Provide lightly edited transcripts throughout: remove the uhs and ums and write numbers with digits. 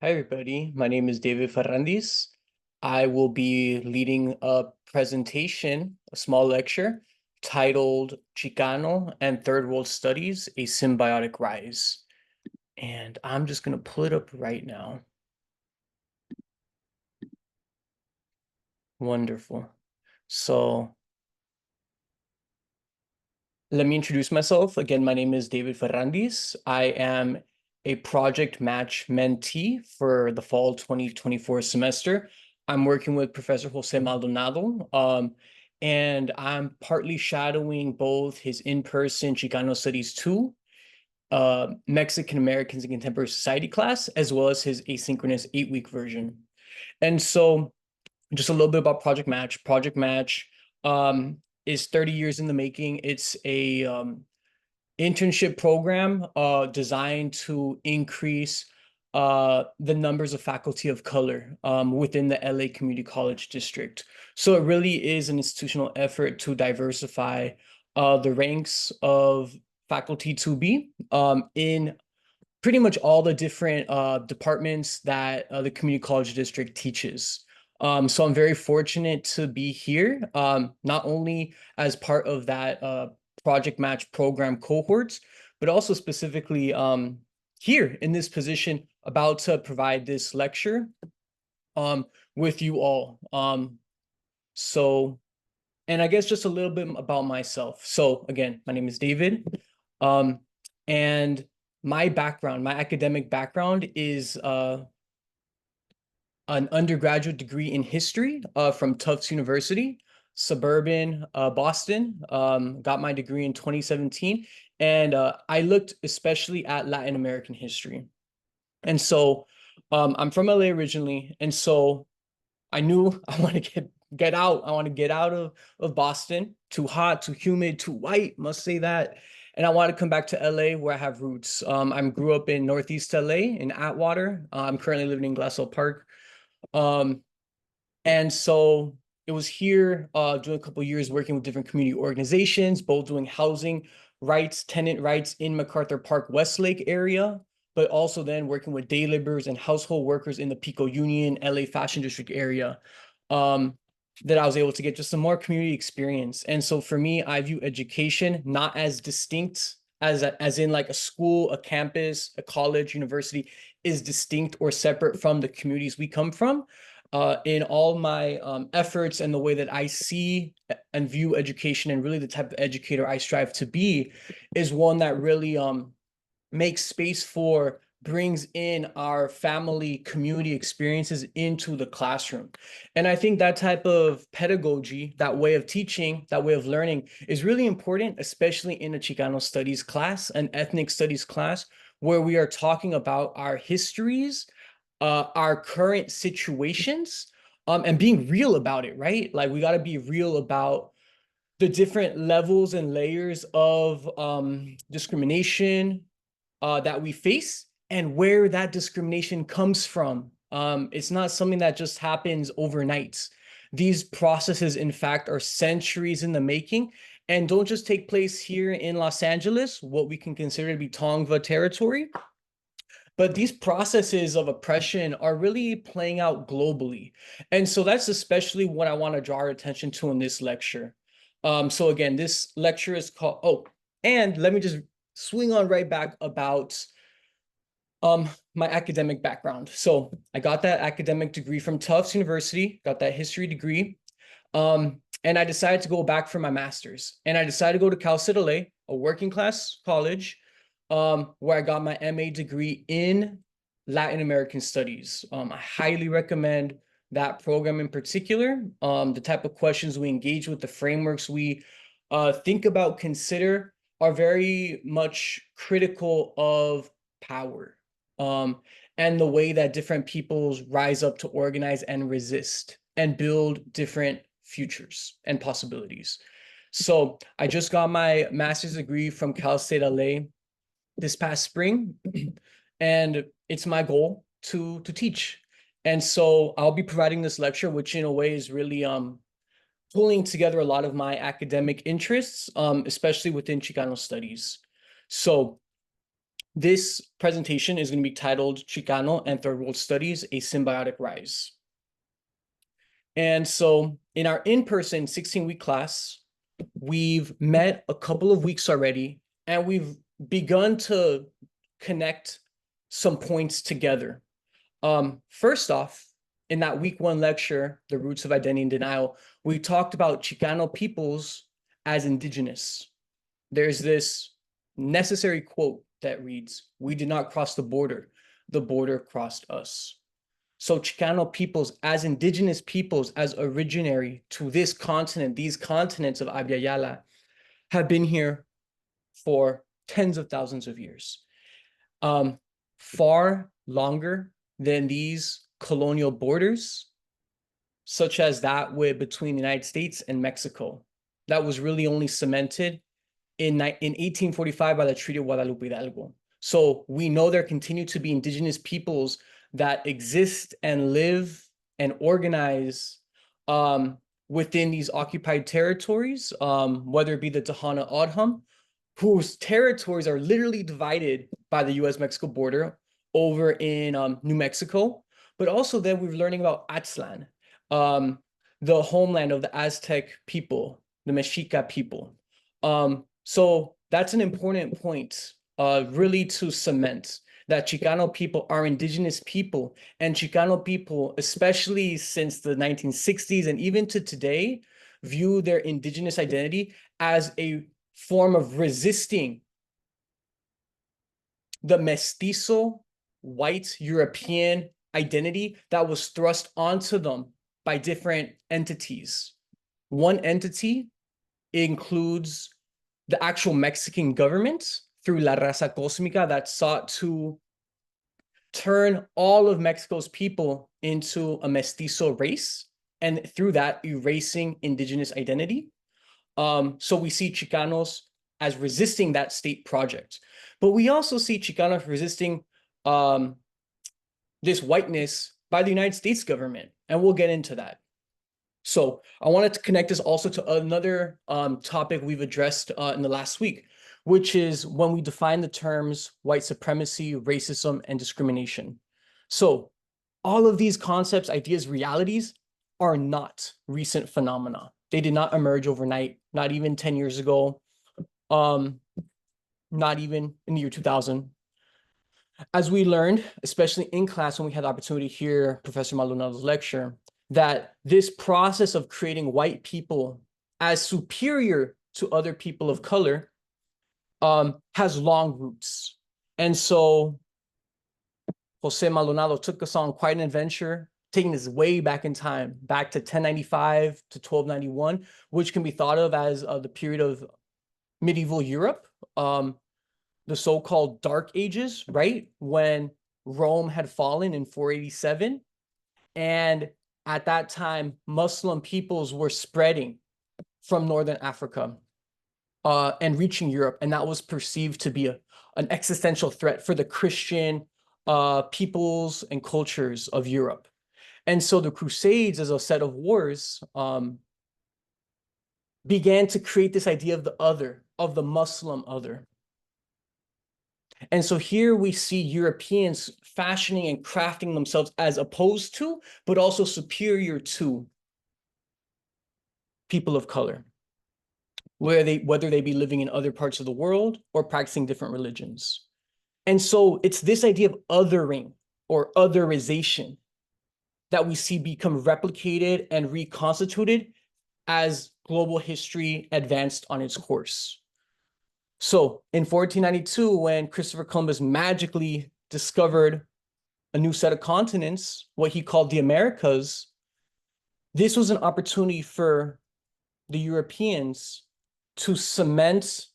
Hi, everybody. My name is David Ferrándiz. I will be leading a presentation, a small lecture titled Chicano and Third World Studies, a Symbiotic Rise. And I'm just going to pull it up right now. Wonderful. So let me introduce myself. Again, my name is David Ferrándiz. I am a project match mentee for the fall 2024 semester. I'm working with Professor Jose Maldonado, and I'm partly shadowing both his in-person Chicano Studies 2, Mexican Americans in Contemporary Society class, as well as his asynchronous 8-week version. And so just a little bit about Project Match. Project Match is 30 years in the making. It's a internship program designed to increase the numbers of faculty of color within the LA Community College District. So it really is an institutional effort to diversify the ranks of faculty to be in pretty much all the different departments that the community college district teaches. So I'm very fortunate to be here, not only as part of that project match program cohorts, but also specifically here in this position about to provide this lecture with you all. And I guess just a little bit about myself. So again, my name is David, and my background, my academic background is an undergraduate degree in history from Tufts University, suburban Boston. Got my degree in 2017, and I looked especially at Latin American history. And so I'm from LA originally, and so I knew I want to get out. I want to get out of Boston. Too hot, too humid, too white, must say that. And I want to come back to LA where I have roots. I grew up in Northeast LA in Atwater. I'm currently living in Glassell Park. And so it was here doing a couple of years working with different community organizations, both doing housing rights, tenant rights in MacArthur Park, Westlake area, but also then working with day laborers and household workers in the Pico Union, LA Fashion District area, that I was able to get just some more community experience. And so for me, I view education not as distinct as in like a school, a campus, a college, university is distinct or separate from the communities we come from. In all my efforts and the way that I see and view education and really the type of educator I strive to be is one that really makes space for, brings in our family community experiences into the classroom. And I think that type of pedagogy, that way of teaching, that way of learning is really important, especially in a Chicano studies class, an ethnic studies class, where we are talking about our histories, our current situations, and being real about it, right? Like we got to be real about the different levels and layers of discrimination that we face and where that discrimination comes from. It's not something that just happens overnight. These processes, in fact, are centuries in the making and don't just take place here in Los Angeles, what we can consider to be Tongva territory, but these processes of oppression are really playing out globally. And so that's especially what I want to draw our attention to in this lecture. So again, this lecture is called, and let me just swing on right back about my academic background. So I got that academic degree from Tufts University, got that history degree. And I decided to go back for my master's. And I decided to go to Cal State LA, a working class college, where I got my MA degree in Latin American Studies. I highly recommend that program in particular. The type of questions we engage with, the frameworks we think about, consider, are very much critical of power, and the way that different peoples rise up to organize and resist and build different futures and possibilities. So I just got my master's degree from Cal State LA this past spring, and it's my goal to teach. And so I'll be providing this lecture, which in a way is really pulling together a lot of my academic interests, especially within Chicano studies. So This presentation is going to be titled Chicano and Third World Studies, a Symbiotic Rise. And so in our in-person 16-week class, we've met a couple of weeks already, and we've begun to connect some points together. First off, in that week 1 lecture, The Roots of Identity and Denial, we talked about Chicano peoples as indigenous. There's this necessary quote that reads, "We did not cross the border crossed us." So Chicano peoples as indigenous peoples, as originary to this continent, these continents of Abya Yala, have been here for tens of thousands of years. Far longer than these colonial borders, such as that between the United States and Mexico. That was really only cemented in 1845 by the Treaty of Guadalupe Hidalgo. So we know there continue to be indigenous peoples that exist and live and organize within these occupied territories, whether it be the Tohono O'odham, whose territories are literally divided by the US-Mexico border over in New Mexico. But also then we're learning about Aztlan, the homeland of the Aztec people, the Mexica people. So that's an important point, really to cement that Chicano people are indigenous people, and Chicano people, especially since the 1960s and even to today, view their indigenous identity as a form of resisting the mestizo white European identity that was thrust onto them by different entities. One entity includes the actual Mexican government through La Raza Cósmica that sought to turn all of Mexico's people into a mestizo race, and through that erasing indigenous identity. So we see Chicanos as resisting that state project, but we also see Chicanos resisting this whiteness by the United States government, and we'll get into that. So I wanted to connect this also to another topic we've addressed in the last week, which is when we define the terms white supremacy, racism, and discrimination. So all of these concepts, ideas, realities are not recent phenomena. They did not emerge overnight, not even 10 years ago, not even in the year 2000. As we learned, especially in class when we had the opportunity to hear Professor Maldonado's lecture, that this process of creating white people as superior to other people of color has long roots. And so Jose Maldonado took us on quite an adventure, taking us way back in time, back to 1095 to 1291, which can be thought of as the period of medieval Europe, the so-called Dark Ages, right? When Rome had fallen in 487. And at that time, Muslim peoples were spreading from Northern Africa and reaching Europe. And that was perceived to be an existential threat for the Christian peoples and cultures of Europe. And so the Crusades, as a set of wars, began to create this idea of the other, of the Muslim other. And so here we see Europeans fashioning and crafting themselves as opposed to, but also superior to people of color, whether they be living in other parts of the world or practicing different religions. And so it's this idea of othering or otherization that we see become replicated and reconstituted as global history advanced on its course. So in 1492, when Christopher Columbus magically discovered a new set of continents, what he called the Americas, this was an opportunity for the Europeans to cement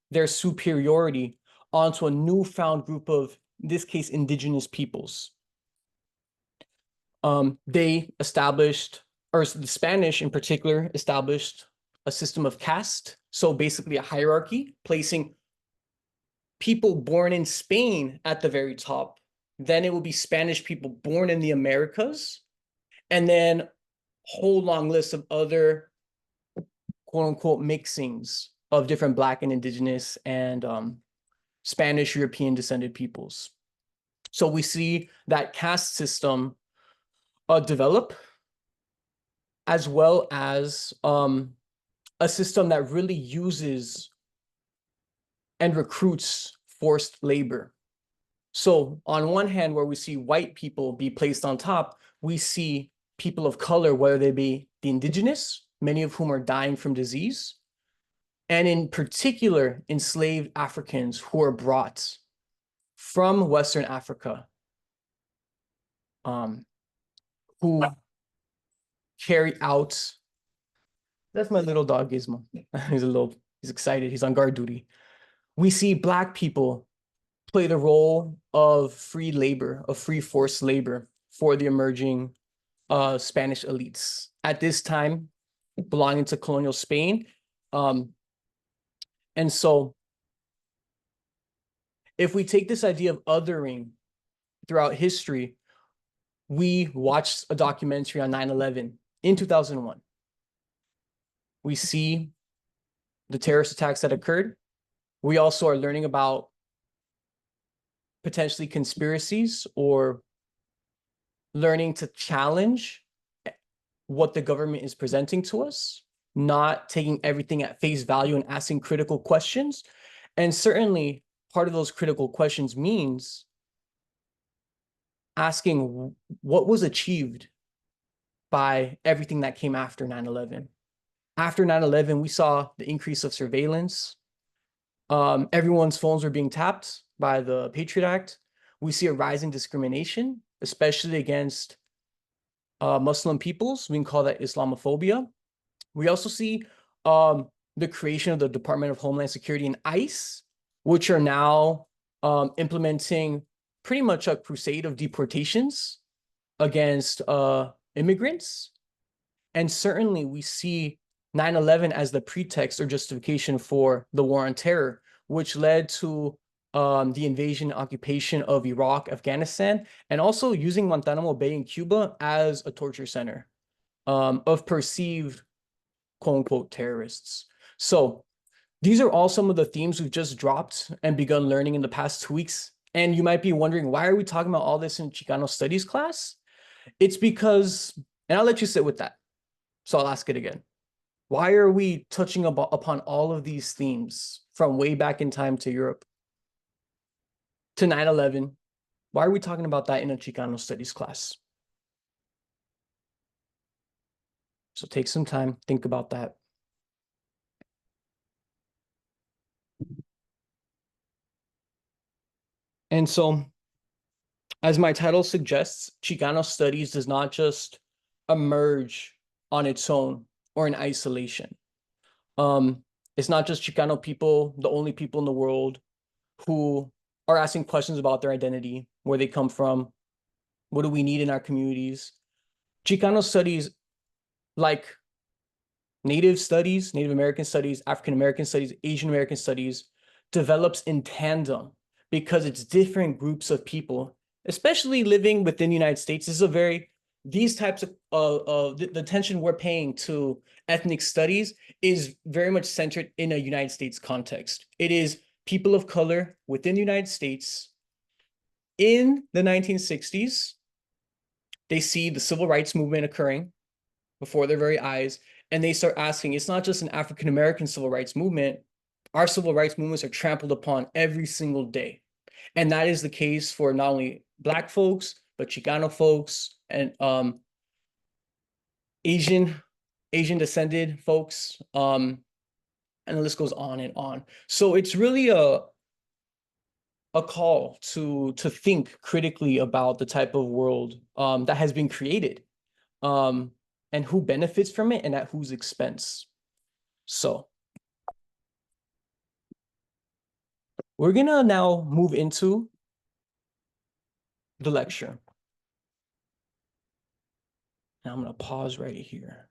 their superiority onto a newfound group of, in this case, indigenous peoples. They established, or the Spanish in particular, established a system of caste. So basically a hierarchy, placing people born in Spain at the very top. Then it will be Spanish people born in the Americas. And then a whole long list of other quote unquote mixings of different Black and indigenous and Spanish European descended peoples. So we see that caste system develop, as well as a system that really uses and recruits forced labor. So on one hand, where we see white people be placed on top, we see people of color, whether they be the indigenous, many of whom are dying from disease, and in particular, enslaved Africans who are brought from Western Africa, who carry out, that's my little dog Gizmo. He's excited, he's on guard duty. We see Black people play the role of free labor, of free forced labor for the emerging Spanish elites. At this time, belonging to colonial Spain. And so if we take this idea of othering throughout history, we watched a documentary on 9/11 in 2001. We see the terrorist attacks that occurred. We also are learning about potentially conspiracies or learning to challenge what the government is presenting to us, not taking everything at face value and asking critical questions. And certainly part of those critical questions means asking what was achieved by everything that came after 9/11. After 9/11, we saw the increase of surveillance. Everyone's phones were being tapped by the Patriot Act. We see a rise in discrimination, especially against Muslim peoples. We can call that Islamophobia. We also see the creation of the Department of Homeland Security and ICE, which are now implementing pretty much a crusade of deportations against immigrants. And certainly we see 9/11 as the pretext or justification for the war on terror, which led to the invasion and occupation of Iraq, Afghanistan, and also using Guantanamo Bay in Cuba as a torture center of perceived quote unquote terrorists. So these are all some of the themes we've just dropped and begun learning in the past 2 weeks. And you might be wondering, why are we talking about all this in Chicano studies class? It's because, and I'll let you sit with that. So I'll ask it again. Why are we touching upon all of these themes from way back in time to Europe to 9/11? Why are we talking about that in a Chicano studies class? So take some time, think about that. And so, as my title suggests, Chicano studies does not just emerge on its own or in isolation. It's not just Chicano people, the only people in the world who are asking questions about their identity, where they come from, what do we need in our communities. Chicano studies, like Native studies, Native American studies, African American studies, Asian American studies, develops in tandem because it's different groups of people, especially living within the United States. This is a very, these types of the attention we're paying to ethnic studies is very much centered in a United States context. It is people of color within the United States in the 1960s. They see the civil rights movement occurring before their very eyes, and they start asking, it's not just an African-American civil rights movement. Our civil rights movements are trampled upon every single day. And that is the case for not only Black folks, but Chicano folks and Asian descended folks. And the list goes on and on. So it's really a call to think critically about the type of world that has been created. And who benefits from it and at whose expense. So we're gonna now move into the lecture. Now I'm gonna pause right here.